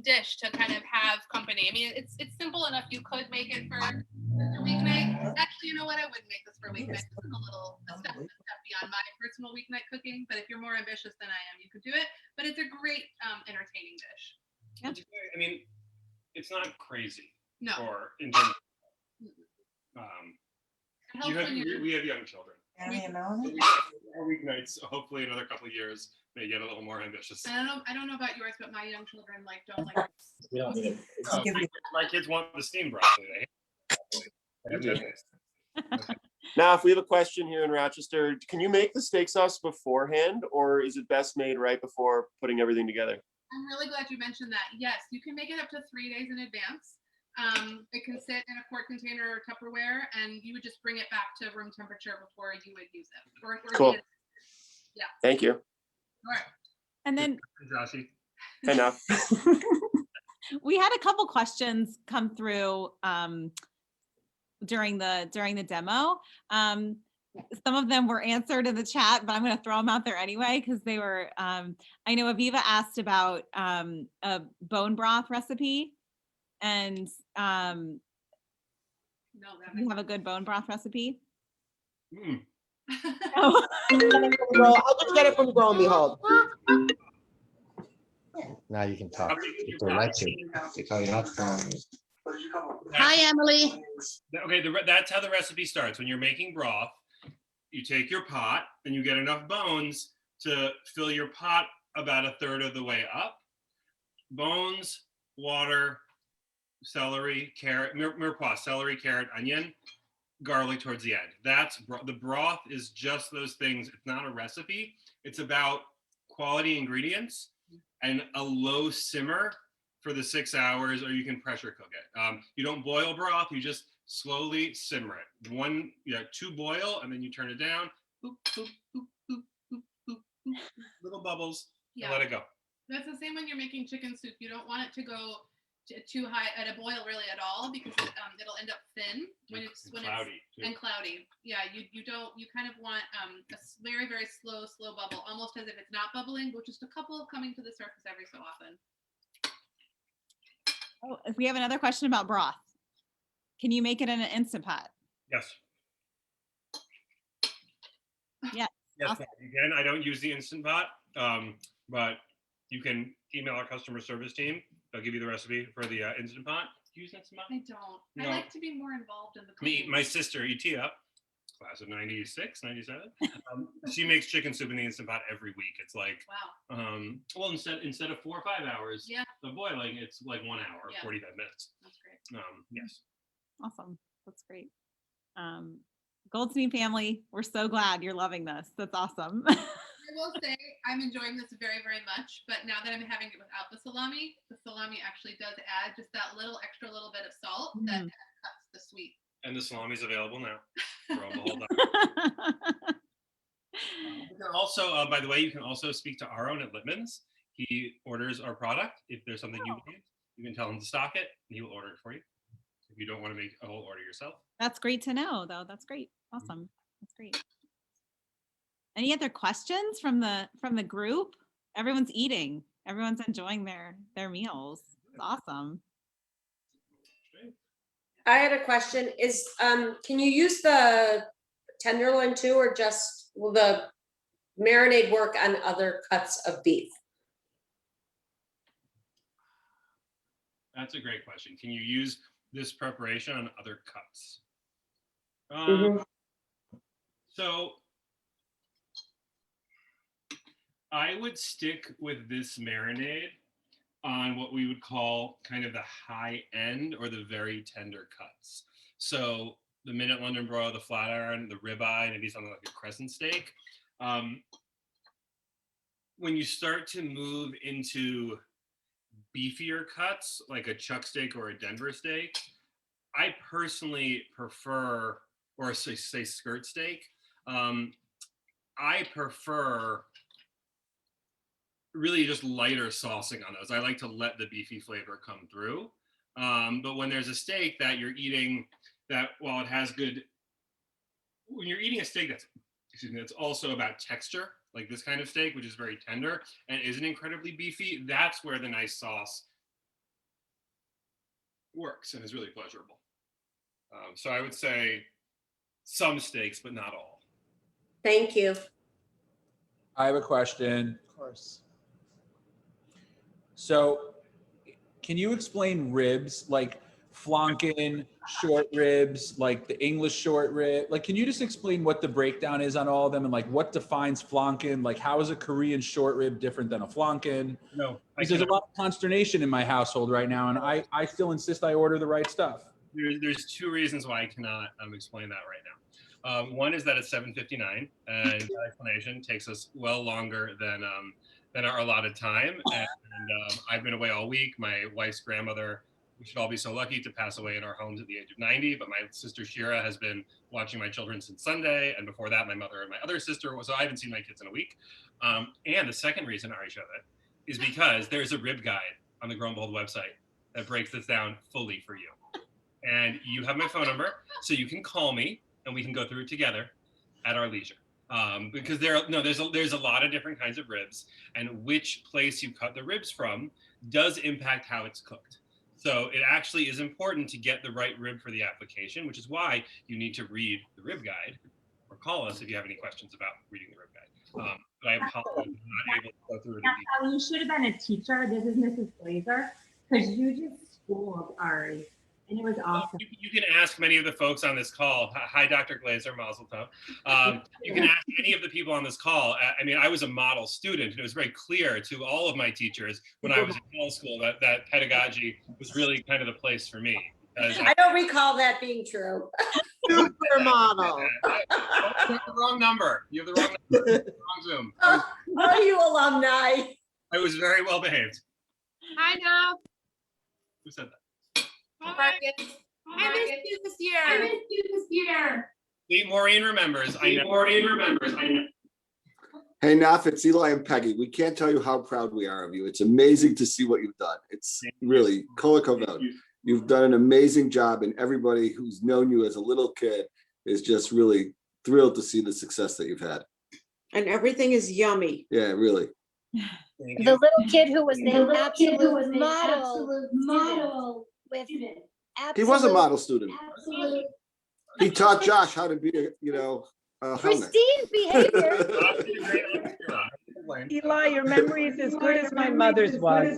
dish to kind of have company. I mean, it's simple enough. You could make it for weeknight. Actually, you know what? I wouldn't make this for weeknight. This is a step beyond my personal weeknight cooking, but if you're more ambitious than I am, you could do it. But it's a great entertaining dish. Yeah. I mean, it's not crazy. No. For in terms of, It helps when you're- we have young children. you know, Our weeknights, hopefully in another couple of years, may get a little more ambitious. I don't know about yours, but my young children don't like We don't need it. Oh, my kids want the steamed broccoli. They hate it. Now, if we have a question here in Rochester, can you make the steak sauce beforehand, or is it best made right before putting everything together? I'm really glad you mentioned that. Yes, you can make it up to 3 days in advance. It can sit in a quart container or Tupperware, and you would just bring it back to room temperature before you would use it. Or Cool. Yeah. Thank you. All right. And then Joshy. Enough. we had a couple questions come through during the demo. Some of them were answered in the chat, but I'm going to throw them out there anyway because they were. I know Aviva asked about a bone broth recipe, and No, that you have a good bone broth recipe. Mm. Oh. I'll just get it from Grow and Behold. Now you can talk. If they let you. They tell you not to come on. Hi, Emily. Okay, that's how the recipe starts. When you're making broth, you take your pot and you get enough bones to fill your pot about a third of the way up. Bones, water, celery, carrot, mirepoix, celery, carrot, onion, garlic towards the end. The broth is just those things. It's not a recipe. It's about quality ingredients and a low simmer for the 6 hours, or you can pressure cook it. You don't boil broth, you just slowly simmer it. 2 boil, and then you turn it down. Boop, boop, boop, boop, boop, boop, boop, little bubbles, and Yeah. let it go. That's the same when you're making chicken soup. You don't want it to go too high at a boil really at all because it'll end up thin when it's Cloudy. too. and cloudy. Yeah, you kind of want a very, very slow bubble, almost as if it's not bubbling, but just a couple coming to the surface every so often. Oh, we have another question about broth. Can you make it in an Instant Pot? Yes. Yeah. Yes, Awesome. you can. I don't use the Instant Pot, but you can email our customer service team. They'll give you the recipe for the Instant Pot. Do you use Instant Pot? I don't. No. I like to be more involved in the Me, cooking. my sister, Etia, class of 96, 97, she makes chicken soup in the Instant Pot every week. It's like, Wow, well, instead of 4 or 5 hours yeah, of boiling, it's like 1 hour, Yeah. 45 minutes. that's great. Yes. Awesome. That's great. Goldstein family, we're so glad you're loving this. That's awesome. I will say I'm enjoying this very, very much, but now that I'm having it without the salami actually does add just that extra little bit of salt that cuts the sweet. And the salami is available now. Hold on. You can also, by the way, you can also speak to Aaron at Littman's. He orders our product. If there's something you need, you can tell him to stock it, and he will order it for you. If you don't want to make a whole order yourself. That's great to know, though. That's great. Awesome. That's great. Any other questions from the group? Everyone's eating. Everyone's enjoying their meals. It's awesome. I had a question. Can you use the tenderloin too, or just will the marinade work on other cuts of beef? That's a great question. Can you use this preparation on other cuts? So I would stick with this marinade on what we would call kind of the high end or the very tender cuts. So the minute London broil, the flat iron, the ribeye, maybe something like a crescent steak. When you start to move into beefier cuts, like a chuck steak or a Denver steak, I personally prefer, or say skirt steak, I prefer really just lighter saucing on those. I like to let the beefy flavor come through. But when there's a steak that you're eating that, while it has good, when you're eating a steak that's also about texture, like this kind of steak, which is very tender and isn't incredibly beefy, that's where the nice sauce works and is really pleasurable. So I would say some steaks, but not all. Thank you. I have a question. Of course. So can you explain ribs, like flanken, short ribs, like the English short rib? Like, can you just explain what the breakdown is on all of them and like what defines flanken? Like, how is a Korean short rib different than a flanken? No, Because there's a lot of consternation in my household right now, and I still insist I order the right stuff. There's 2 reasons why I cannot explain that right now. One is that it's 7:59, and that explanation takes us well longer than our allotted time. And I've been away all week. My wife's grandmother we should all be so lucky to pass away in our homes at the age of 90. But my sister Shira has been watching my children since Sunday. And before that, my mother and my other sister. So I haven't seen my kids in a week. And the second reason Ari showed it is because there's a rib guide on the Grow and Behold website that breaks this down fully for you. And you have my phone number, so you can call me and we can go through it together at our leisure. Because there's a lot of different kinds of ribs, and which place you cut the ribs from does impact how it's cooked. So it actually is important to get the right rib for the application, which is why you need to read the rib guide or call us if you have any questions about reading the rib guide. But I apologize, I'm not able to go through it. Naftali, you should have been a teacher. This is Mrs. Glazer, because you just schooled Ari, and it was awesome. You can ask many of the folks on this call. Hi, Dr. Glazer, Mazel tov. You can ask any of the people on this call. I mean, I was a model student, and it was very clear to all of my teachers when I was in middle school that pedagogy was really kind of the place for me. I don't recall that being true. Supermodel. You have the wrong number. You have the wrong number. Wrong Zoom. Are you alumni? I was very well behaved. Hi, now. Who said that? Marcus. I missed you this year. See, Maureen remembers. I know. Hey, Naf, it's Eli and Peggy. We can't tell you how proud we are of you. It's amazing to see what you've done. It's really, Kol hakavod. You've done an amazing job, and everybody who's known you as a little kid is just really thrilled to see the success that you've had. And everything is yummy. Yeah, really. The little kid who was the absolute model with He was a model student. absolute He taught Josh how to be, a helmet. pristine behavior. Eli, your memory is as good as my mother's was.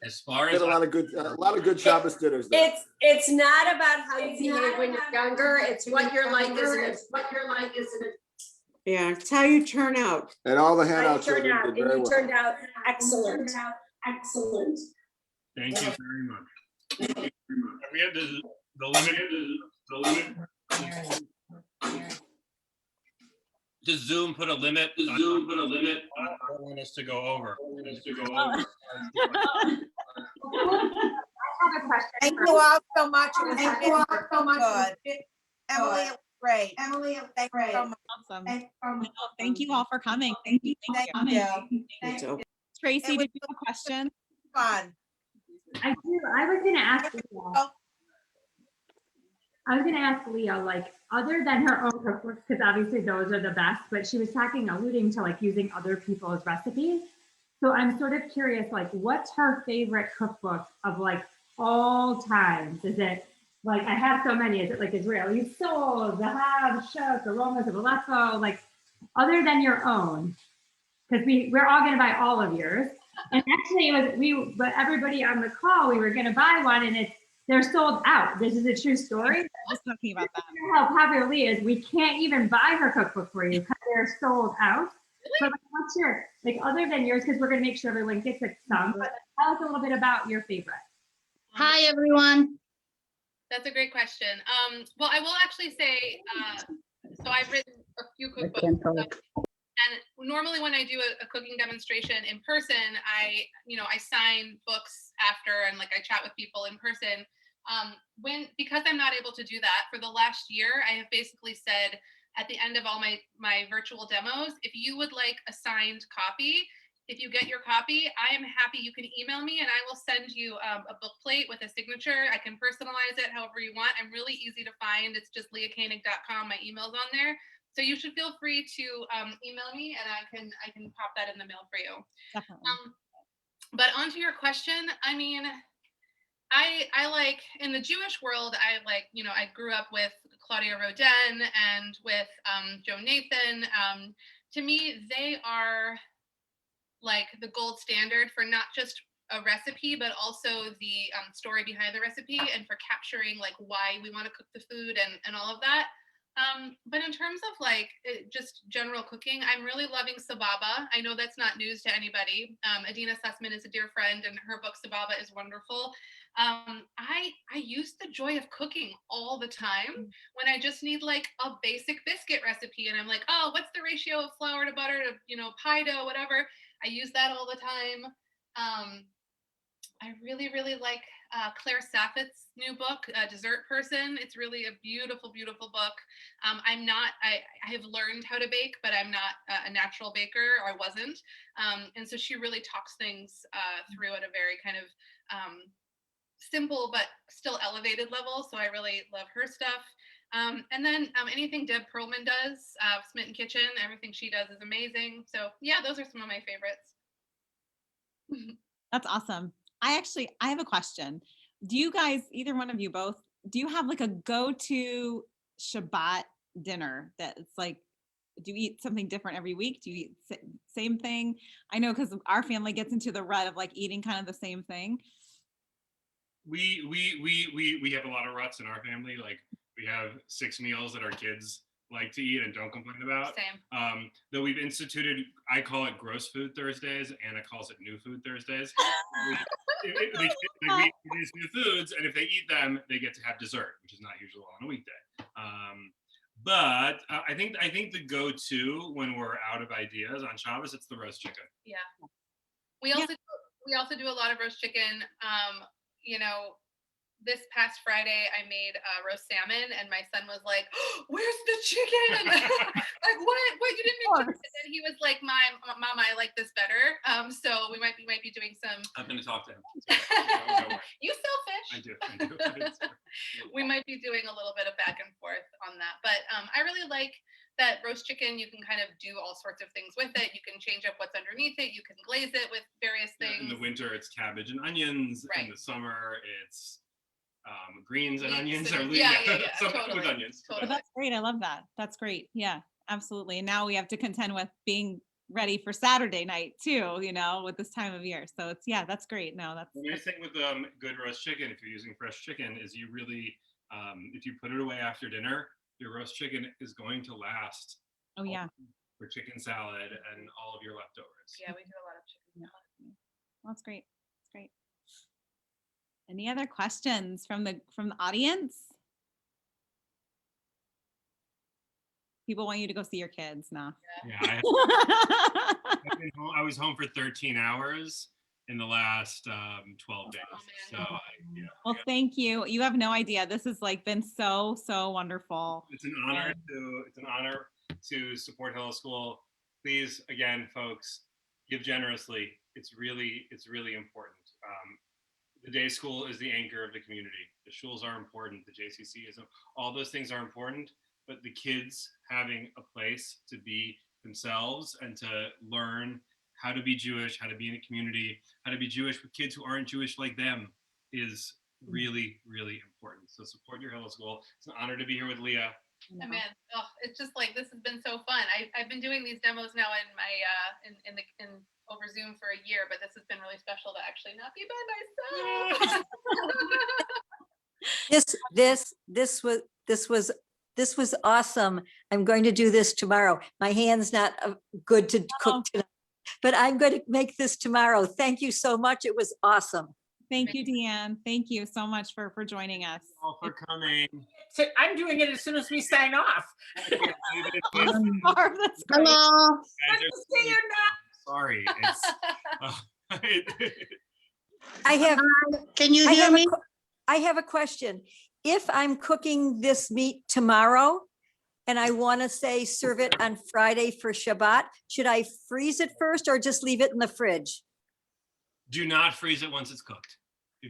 As far Did as a lot of good Shabbos dinners there. It's not about how you behave when you're younger. It's what you're like as an Yeah, it's how you turn out. And all the how you handout turned children out, did and very you well. turned out excellent. Excellent. Thank you very much. We had the limit. Does Zoom put a limit? I don't want us to go over. I have a question. Thank you all so much. It was good. Emily, it was great. Thank you so much. Awesome. Thank you all for coming. Thank you. Thank you. Tracy, did you have a question? Fun. I do. I was going to ask Leah. Leah, like, other than her own cookbooks, because obviously those are the best, but she was alluding to like using other people's recipes. So I'm sort of curious, like, what's her favorite cookbook of like all times? Is it like, I have so many, is it like Israeli Soul, Zahav, Shuk, Aromas of Aleppo, like, other than your own? Because we're all going to buy all of yours. And actually but everybody on the call, we were going to buy one, and they're sold out. This is a true story. I was talking about that. How popular Leah is, we can't even buy her cookbook for you because they're sold out. So like, what's your, like, other than yours, because we're going to make sure everyone gets some, but tell us a little bit about your favorite. Hi, everyone. That's a great question. Well, I will actually say, so I've written a few cookbooks. And normally when I do a cooking demonstration in person, I sign books after, and like I chat with people in person. Because I'm not able to do that for the last year, I have basically said at the end of all my virtual demos, if you would like a signed copy, if you get your copy, I am happy. You can email me and I will send you a book plate with a signature. I can personalize it however you want. I'm really easy to find. It's just leahkoenig.com. My email's on there. So you should feel free to email me, and I can pop that in the mail for you. Definitely. But onto your question, I mean, I like, in the Jewish world, I grew up with Claudia Rodin and with Joe Nathan. To me, they are like the gold standard for not just a recipe, but also the story behind the recipe, and for capturing like why we want to cook the food and all of that. But in terms of like just general cooking, I'm really loving Sababa. I know that's not news to anybody. Adina Sussman is a dear friend, and her book Sababa is wonderful. I use The Joy of Cooking all the time when I just need like a basic biscuit recipe, and I'm like, oh, what's the ratio of flour to butter to pie dough, whatever. I use that all the time. I really, really like Claire Saffit's new book, Dessert Person. It's really a beautiful, beautiful book. I have learned how to bake, but I'm not a natural baker, or I wasn't. And so she really talks things through at a very kind of simple, but still elevated level. So I really love her stuff. And then anything Deb Perlman does, Smitten Kitchen, everything she does is amazing. So yeah, those are some of my favorites. That's awesome. I have a question. Do you guys, either one of you both, do you have like a go-to Shabbat dinner that it's like, do you eat something different every week? Do you eat same thing? I know because our family gets into the rut of like eating kind of the same thing. We have a lot of ruts in our family. Like we have 6 meals that our kids like to eat and don't complain about. Same. Though we've instituted, I call it gross food Thursdays, Anna calls it new food Thursdays. We introduce new foods, and if they eat them, they get to have dessert, which is not usual on a weekday. But I think the go-to when we're out of ideas on Shabbos, it's the roast chicken. Yeah. We also do a lot of roast chicken. You know, this past Friday I made roast salmon, and my son was like, oh, "Where's the chicken?" Like, what? You didn't make chicken? And then he was like, "Mom, I like this better." So we might be doing some. I'm going to talk to him. You sell fish. I do. We might be doing a little bit of back and forth on that, but I really like that roast chicken. You can kind of do all sorts of things with it. You can change up what's underneath it. You can glaze it with various things. In the winter, it's cabbage and onions. Right. In the summer, it's greens and onions, or yeah, something totally. with onions. Totally. But that's great. I love that. That's great. Yeah, absolutely. And now we have to contend with being ready for Saturday night too, you know, with this time of year. So it's, yeah, that's great. No, that's the nice thing with good roast chicken, if you're using fresh chicken, is you really, if you put it away after dinner, your roast chicken is going to last. Oh yeah. For chicken salad and all of your leftovers. Yeah, we do a lot of chicken salad. Well, that's great. That's great. Any other questions from the audience? People want you to go see your kids now. Yeah, I was home for 13 hours in the last 12 days. So Well, thank you. You have no idea. This has like been so wonderful. It's an honor to support Hello School. Please, again, folks, give generously. It's really important. The day school is the anchor of the community. The shuls are important. The JCC is, all those things are important, but the kids having a place to be themselves and to learn how to be Jewish, how to be in a community, how to be Jewish with kids who aren't Jewish like them is really, really important. So support your Hello School. It's an honor to be here with Leah. Oh, man, it's just like, this has been so fun. I've been doing these demos now in my in over Zoom for a year, but this has been really special to actually not be by myself. This was awesome. I'm going to do this tomorrow. My hand's not good to cook tonight, but I'm going to make this tomorrow. Thank you so much. It was awesome. Thank you, Deanne. Thank you so much for joining us. All for coming. So I'm doing it as soon as we sign off. Barb, that's great. Hello. Good to see you now. Sorry. I have. Can you hear me? I have a question. If I'm cooking this meat tomorrow and I want to say serve it on Friday for Shabbat, should I freeze it first or just leave it in the fridge? Do not freeze it once it's cooked.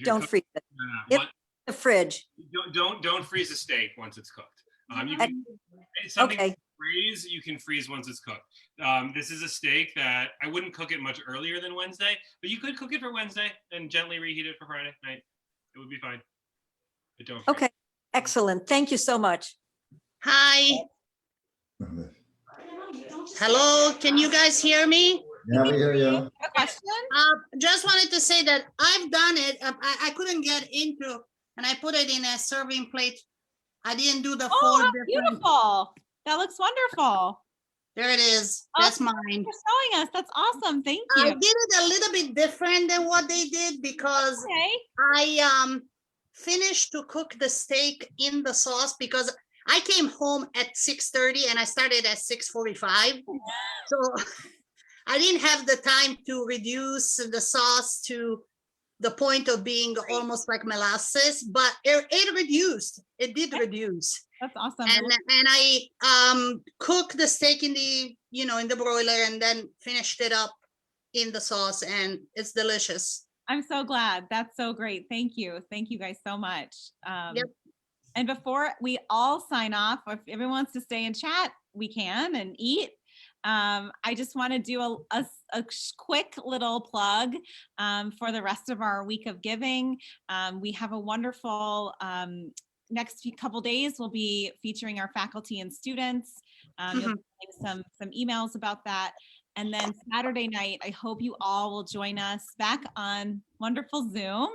Don't freeze it. In the fridge. Don't freeze a steak once it's cooked. You can, something Okay. freeze, you can freeze once it's cooked. This is a steak that I wouldn't cook it much earlier than Wednesday, but you could cook it for Wednesday and gently reheat it for Friday night. It would be fine. But don't freeze. Okay, excellent. Thank you so much. Hi. Hello, can you guys hear me? Yeah, we hear you. A question? Just wanted to say that I've done it. I couldn't get into, and I put it in a serving plate. I didn't do the Oh, four how different. beautiful. That looks wonderful. There it is. Oh, That's thank mine. you for showing us. That's awesome. Thank you. I did it a little bit different than what they did because Okay. I finished to cook the steak in the sauce because I came home at 6:30 and I started at 6:45. So I didn't have the time to reduce the sauce to the point of being almost like molasses, but it reduced. It did reduce. That's awesome. And I cooked the steak in the, you know, in the broiler and then finished it up in the sauce, and it's delicious. I'm so glad. That's so great. Thank you. Thank you guys so much. Yep. And before we all sign off, if everyone wants to stay and chat, we can and eat. I just want to do a quick little plug for the rest of our week of giving. We have a wonderful next couple days. We'll be featuring our faculty and students. You'll be getting some emails about that. And then Saturday night, I hope you all will join us back on wonderful Zoom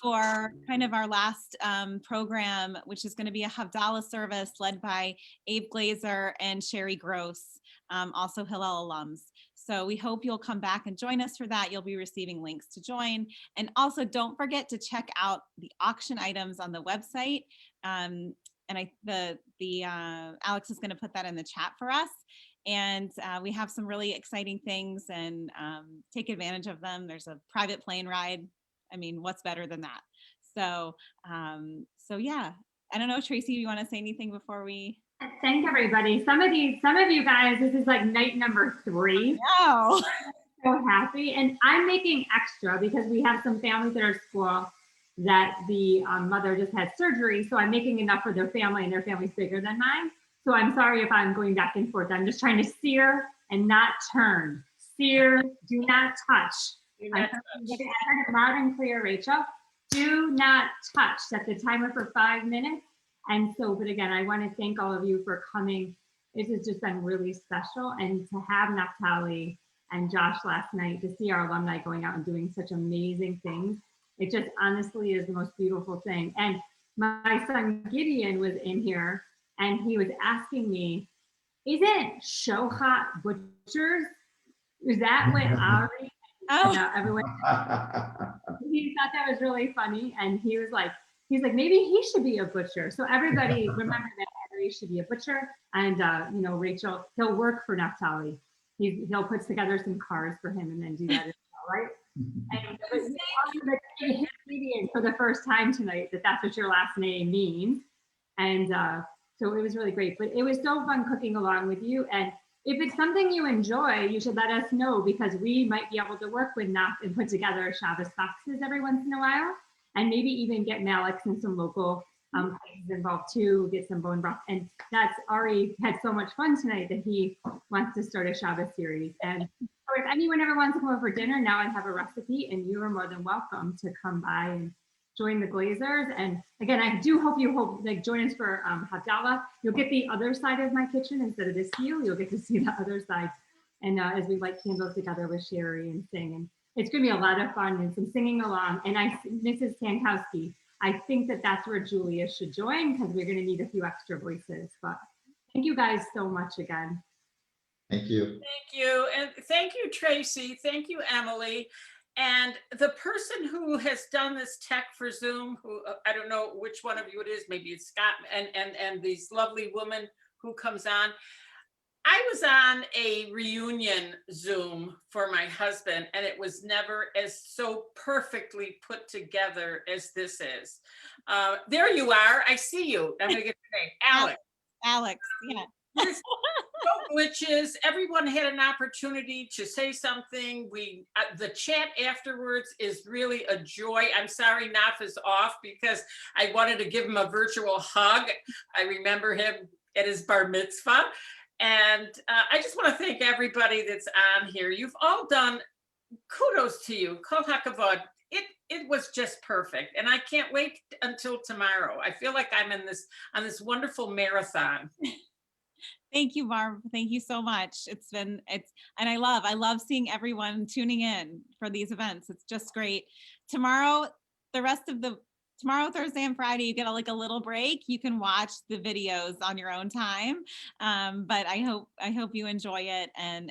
for kind of our last program, which is going to be a Havdalah service led by Abe Glazer and Sherry Gross, also Hillel alums. So we hope you'll come back and join us for that. You'll be receiving links to join. And also don't forget to check out the auction items on the website. And Alex is going to put that in the chat for us. And we have some really exciting things, and take advantage of them. There's a private plane ride. I mean, what's better than that? So, so yeah, I don't know, Tracy, you want to say anything before we? Thank everybody. Some of you guys, this is like night number 3. Wow. So happy. And I'm making extra because we have some families that are at school that the mother just had surgery. So I'm making enough for their family, and their family's bigger than mine. So I'm sorry if I'm going back and forth. I'm just trying to sear and not turn. Sear, do not touch. I heard it loud and clear, Rachel. Do not touch. Set the timer for 5 minutes. And so, but again, I want to thank all of you for coming. This has just been really special. And to have Naftali and Josh last night, to see our alumni going out and doing such amazing things, it just honestly is the most beautiful thing. And my son Gideon was in here, and he was asking me, isn't Shohat Butchers? Is that what Ari? Everyone, he thought that was really funny. And he's like, maybe he should be a butcher. So everybody remember that Ari should be a butcher. And you know, Rachel, he'll work for Naftali. He'll put together some cars for him and then do that as well, right? And it was awesome for the first time tonight that's what your last name means. And so it was really great, but it was so fun cooking along with you. And if it's something you enjoy, you should let us know, because we might be able to work with Naft and put together Shabbos boxes every once in a while, and maybe even get Malix and some local places involved too, get some bone broth. And that's Ari had so much fun tonight that he wants to start a Shabbos series. And so if anyone ever wants to come over for dinner, now I have a recipe, and you are more than welcome to come by and join the Glazers. And again, I do hope join us for Havdalah. You'll get the other side of my kitchen instead of this view. You'll get to see the other side. And as we light candles together with Sherry and sing, and it's gonna be a lot of fun and some singing along. And Mrs. Tankowski, I think that's where Julia should join, because we're gonna need a few extra voices. But thank you guys so much again. Thank you. Thank you. And thank you, Tracy. Thank you, Emily. And the person who has done this tech for Zoom, who I don't know which one of you it is, maybe it's Scott and this lovely woman who comes on. I was on a reunion Zoom for my husband, and it was never as so perfectly put together as this is. There you are. I see you. I'm gonna get your name, Alex. Alex, yeah. There's no glitches. Everyone had an opportunity to say something. The chat afterwards is really a joy. I'm sorry Naf is off, because I wanted to give him a virtual hug. I remember him at his bar mitzvah. And I just want to thank everybody that's on here. You've all done, kudos to you. Kol hakavod. It was just perfect. And I can't wait until tomorrow. I feel like I'm on this wonderful marathon. Thank you, Barb. Thank you so much. And I love seeing everyone tuning in for these events. It's just great. Tomorrow, Thursday and Friday, you get a little break. You can watch the videos on your own time. But I hope you enjoy it. And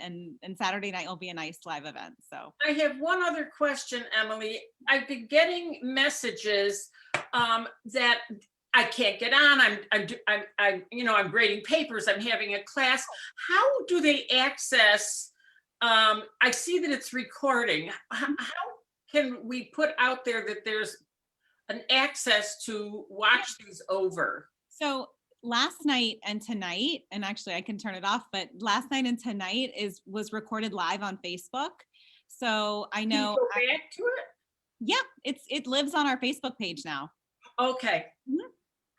Saturday night will be a nice live event. So I have one other question, Emily. I've been getting messages that I can't get on. I'm grading papers. I'm having a class. How do they access? I see that it's recording. How can we put out there that there's an access to watch these over? So last night and tonight, and actually I can turn it off, but last night and tonight was recorded live on Facebook. So I Can know. you go back to it? Yeah, it lives on our Facebook page now. Okay,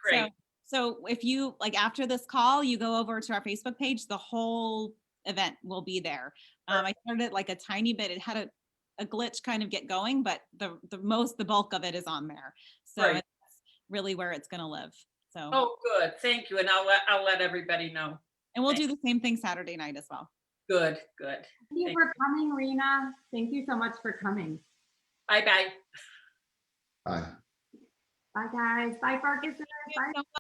great. So if you, like, after this call, you go over to our Facebook page, the whole event will be there. I started it like a tiny bit. It had a glitch kind of get going, but the bulk of it is on there. So Right. it's really where it's gonna live. So. Oh, good, thank you, and I'll let everybody know. And we'll do the same thing Saturday night as well. Good. Thank you for coming, Rena. Thank you so much for coming. Bye-bye. Bye. Bye, guys. Bye, Ferguson. Bye.